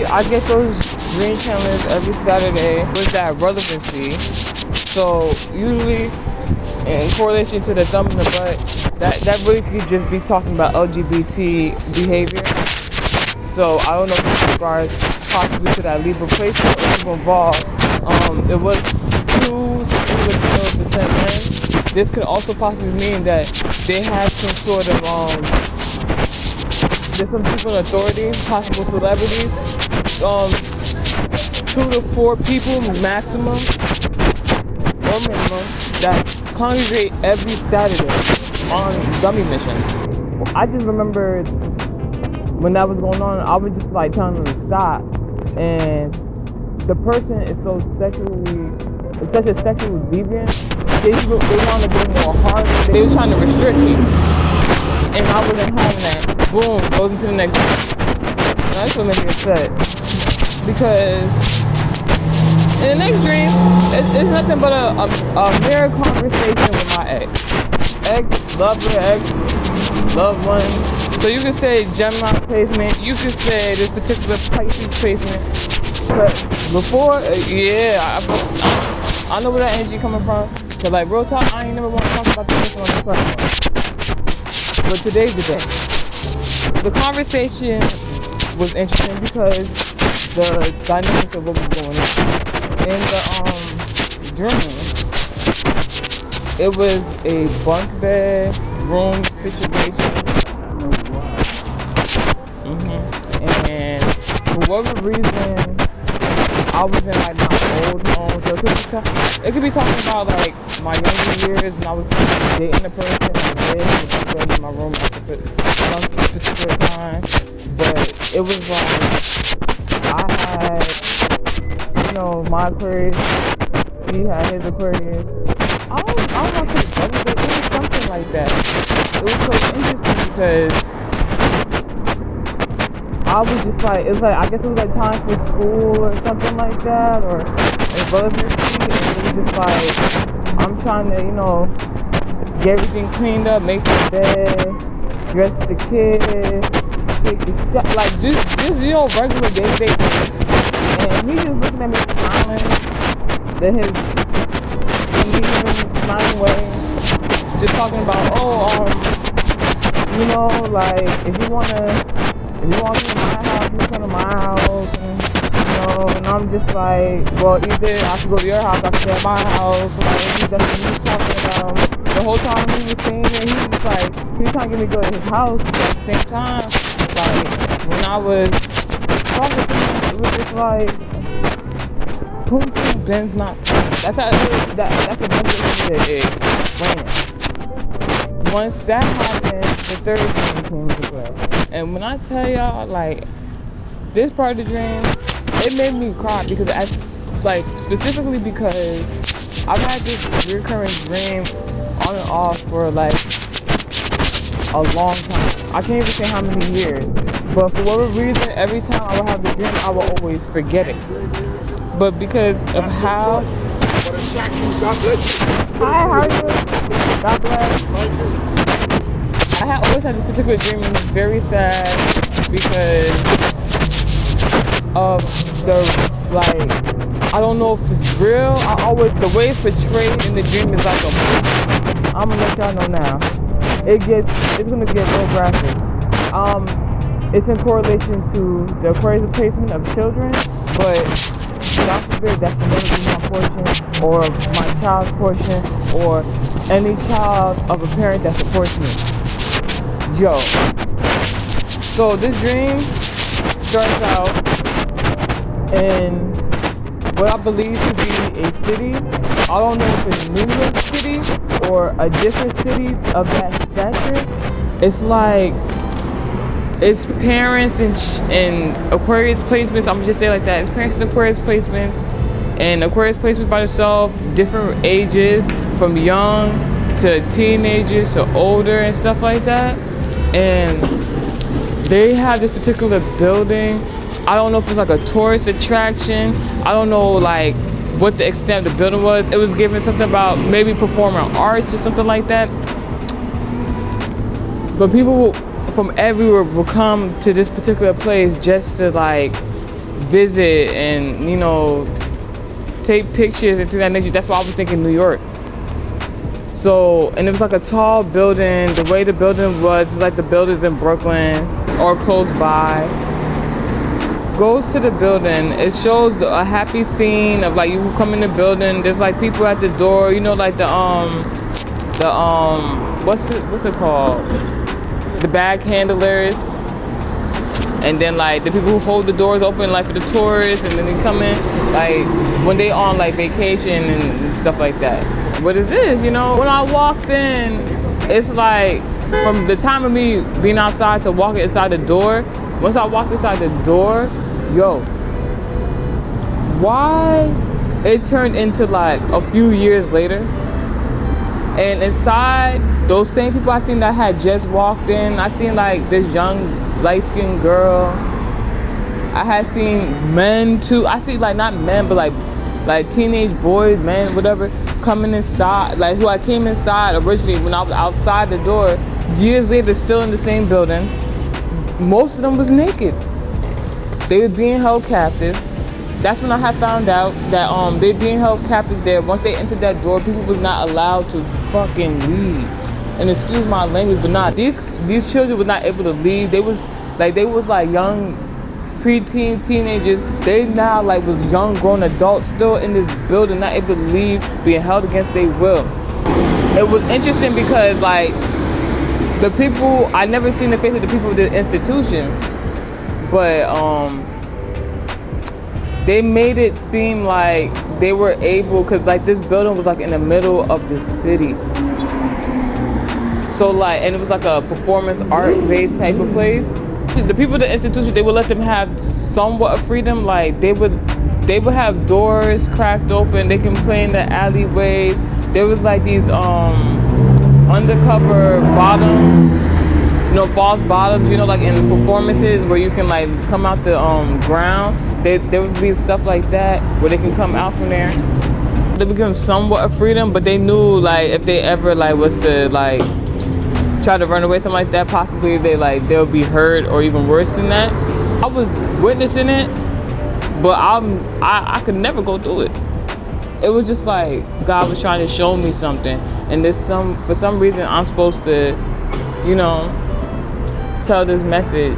usually I get those dream channels every Saturday with that relevancy. So usually in correlation to the thumb in the butt, that really could just be talking about LGBT behavior. So I don't know if it regards possibly to that Libra placement or Libra involved. It was 2 to 3% men. This could also possibly mean that they have some sort of there's some people in authority, possible celebrities. 2 to 4 people maximum or minimum that congregate every Saturday on dummy missions. I just remember when that was going on, I was just like telling them to stop, and the person is so it's such a sexual deviant. They want to go more harder. They were trying to restrict me, and I wasn't having that. Boom, goes into the next dream. That's what made me upset, because in the next dream, it's nothing but a mere conversation with my ex-lover, ex-loved one. So you could say Gemini placement, you could say this particular Pisces placement. But before, I know where that energy coming from. Cause like real talk, I ain't never want to talk about the person on this platform. But today's the day. The conversation was interesting because the dynamics of what was going on. In the dream, it was a bunk bed room situation. And for whatever reason, I was in like my old home. So it could be talking about like my younger years when I was dating a person and lived in my room at some particular time. But it was like I had, my Aquarius, he had his Aquarius. I don't want to say double, but it was something like that. It was so interesting because I was just like, I guess it was like time for school or something like that, or relevancy, and it was just like, I'm trying to, get everything cleaned up, make the bed, dress the kids, take the shot, like just regular day-to-day things. And he just looking at me smiling, then his smiling way, just talking about, like if you want to come to my house, you come to my house, and I'm just like, well, either I should go to your house, I should stay at my house. Like, that's what he was talking about. The whole time we were saying it, he was just like, he was trying to get me to go to his house, but at the same time, like, when I was talking to him, it was just like, Ben's not friend. That's how that's the best way to explain it. Once that happened, the third dream came into play. And when I tell y'all, like, this part of the dream, it made me cry because specifically because I've had this recurring dream on and off for like a long time. I can't even say how many years. But for whatever reason, every time I would have the dream, I would always forget it. But because of how... Hi, how are you? God bless. I had always had this particular dream, and it's very sad because of I don't know if it's real. The way it's portrayed in the dream is like a movie. I'm gonna let y'all know now. It's gonna get real graphic. It's in correlation to the Aquarius placement of children, but God forbid that should never be my portion, or my child's portion, or any child of a parent that supports me. Yo. So this dream starts out in what I believe to be a city. I don't know if it's New York City or a different city of that stature. It's like it's parents and Aquarius placements. I'm gonna just say it like that. It's parents and Aquarius placements, and Aquarius placements by themselves, different ages, from young to teenagers to older and stuff like that. And they have this particular building. I don't know if it's like a tourist attraction. I don't know like what the extent of the building was. It was given something about maybe performing arts or something like that. But people from everywhere will come to this particular place just to like visit and, you know, take pictures and things of that nature. That's why I was thinking New York. So, and it was like a tall building. The way the building was like the buildings in Brooklyn or close by. Goes to the building. It shows a happy scene of like you come in the building. There's like people at the door. You know, like the what's it called? The bag handlers. And then like the people who hold the doors open like for the tourists, and then they come in like when they on like vacation and stuff like that. What is this? You know, when I walked in, it's like from the time of me being outside to walking inside the door. Once I walked inside the door, yo, why it turned into like a few years later, and inside those same people I seen that had just walked in, I seen like this young light-skinned girl. I had seen men too. I see like not men, but like teenage boys, men, whatever, coming inside. Like who I came inside originally when I was outside the door. Years later, still in the same building. Most of them was naked. They were being held captive. That's when I had found out that they being held captive there. Once they entered that door, people was not allowed to fucking leave. And excuse my language, but not these children were not able to leave. They was like young preteen teenagers. They now like was young grown adults still in this building, not able to leave, being held against their will. It was interesting because like the people, I never seen the face of the people of the institution, but they made it seem like they were able, cause like this building was like in the middle of the city. So like, and it was like a performance art based type of place. The people at the institution, they would let them have somewhat of freedom. Like they would have doors cracked open. They can play in the alleyways. There was like these undercover bottoms, you know, false bottoms, you know, like in performances where you can like come out the ground. There would be stuff like that where they can come out from there. They would give them somewhat of freedom, but they knew like if they ever like was to like try to run away, something like that, possibly they'll be hurt or even worse than that. I was witnessing it, but I could never go through it. It was just like God was trying to show me something, and for some reason I'm supposed to, you know, tell this message.